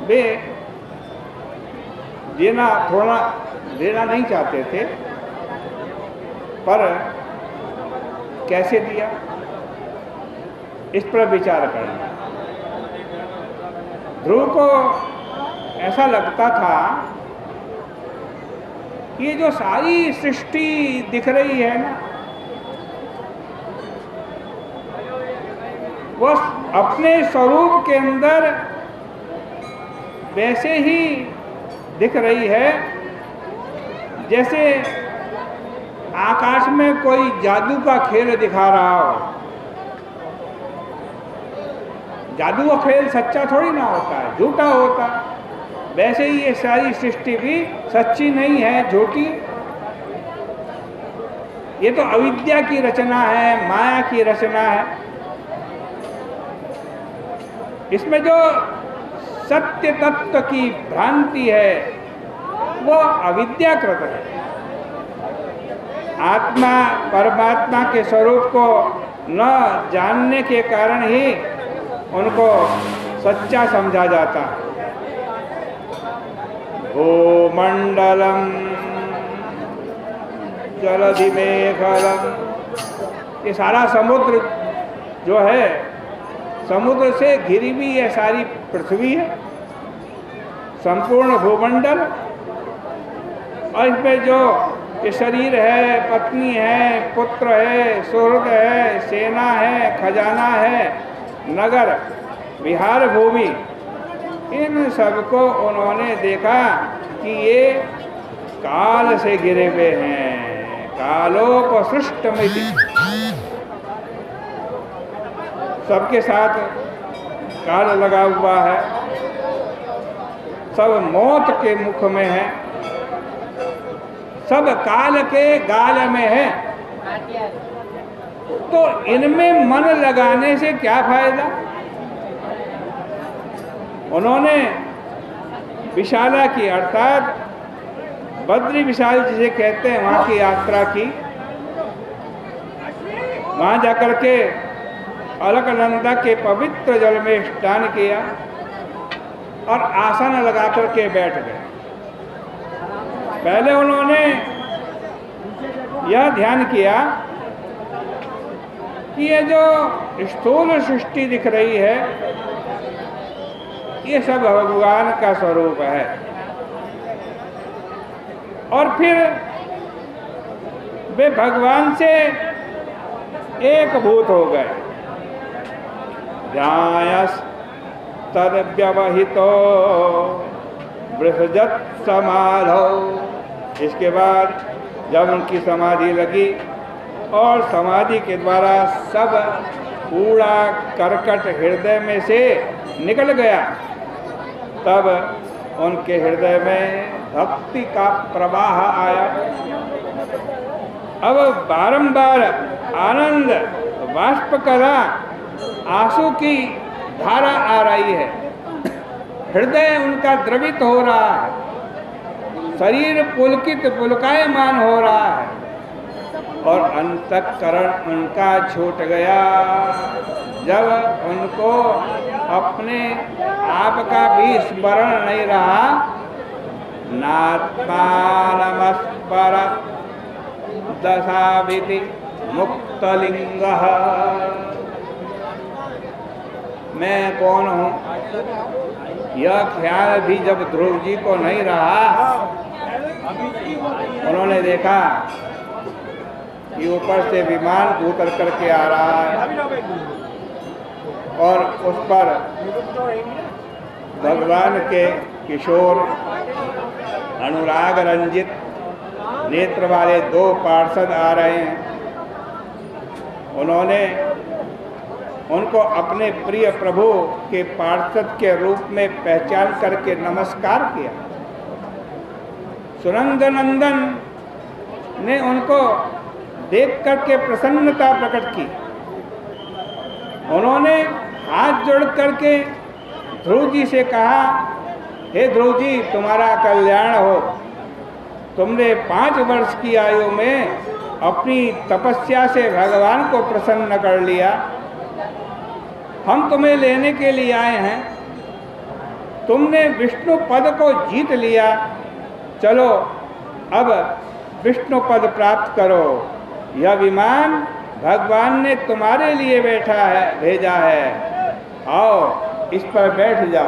वे देना नहीं चाहते थे, पर कैसे दिया इस पर विचार करना। ध्रुव को ऐसा लगता था कि ये जो सारी सृष्टि दिख रही है ना, वो अपने स्वरूप के अंदर वैसे ही दिख रही है जैसे आकाश में कोई जादू का खेल दिखा रहा हो। जादू का खेल सच्चा थोड़ी ना होता है, झूठा होता है। वैसे ही ये सारी सृष्टि भी सच्ची नहीं है, झूठी। ये तो अविद्या की रचना है, माया की रचना है। इसमें जो सत्य तत्व की भ्रांति है वो अविद्याकृत है। आत्मा परमात्मा के स्वरूप को न जानने के कारण ही उनको सच्चा समझा जाता है। भूमंडलम जलधिमेखलम, ये सारा समुद्र जो है, समुद्र से घिरी हुई ये सारी पृथ्वी है, संपूर्ण भूमंडल। और इसमें जो ये शरीर है, पत्नी है, पुत्र है, सुहृद है, सेना है, खजाना है, नगर विहार भूमि, इन सबको उन्होंने देखा कि ये काल से घिरे हुए हैं। कालोपसृष्टमिति, सबके साथ काल लगा हुआ है, सब मौत के मुख में है, सब काल के गाल में है। तो इनमें मन लगाने से क्या फायदा। उन्होंने विशाला की, अर्थात बद्री विशाल जिसे कहते हैं, वहाँ की यात्रा की। वहाँ जाकर के अलकनंदा के पवित्र जल में स्नान किया और आसन लगा करके बैठ गए। पहले उन्होंने यह ध्यान किया कि ये जो स्थूल सृष्टि दिख रही है ये सब भगवान का स्वरूप है। और फिर वे भगवान से एक भूत हो गए। ध्यायस तद्व्यवहितो बृहजत समाधौ। इसके बाद जब उनकी समाधि लगी और समाधि के द्वारा सब कूड़ा करकट हृदय में से निकल गया, तब उनके हृदय में भक्ति का प्रवाह आया। अब बारंबार आनंद बाष्प करा आंसू की धारा आ रही है, हृदय उनका द्रवित हो रहा है, शरीर पुलकित पुलकायमान हो रहा है और अंतःकरण उनका छूट गया। जब उनको अपने आप का भी स्मरण नहीं रहा, नात्मानमस्पर दशाविधि मुक्तलिंगः, मैं कौन हूँ, यह ख्याल भी जब ध्रुव जी को नहीं रहा, उन्होंने देखा कि ऊपर से विमान उतर करके आ रहा है और उस पर भगवान के किशोर अनुराग रंजित नेत्र वाले दो पार्षद आ रहे हैं। उन्होंने उनको अपने प्रिय प्रभु के पार्षद के रूप में पहचान करके नमस्कार किया। सुनंद नंदन ने उनको देख करके प्रसन्नता प्रकट की। उन्होंने हाथ जोड़ करके ध्रुव जी से कहा, हे ध्रुव जी, तुम्हारा कल्याण हो। तुमने 5 वर्ष की आयु में अपनी तपस्या से भगवान को प्रसन्न कर लिया। हम तुम्हें लेने के लिए आए हैं, तुमने विष्णु पद को जीत लिया, चलो अब विष्णु पद प्राप्त करो। यह विमान भगवान ने तुम्हारे लिए भेजा है, आओ इस पर बैठ जाओ।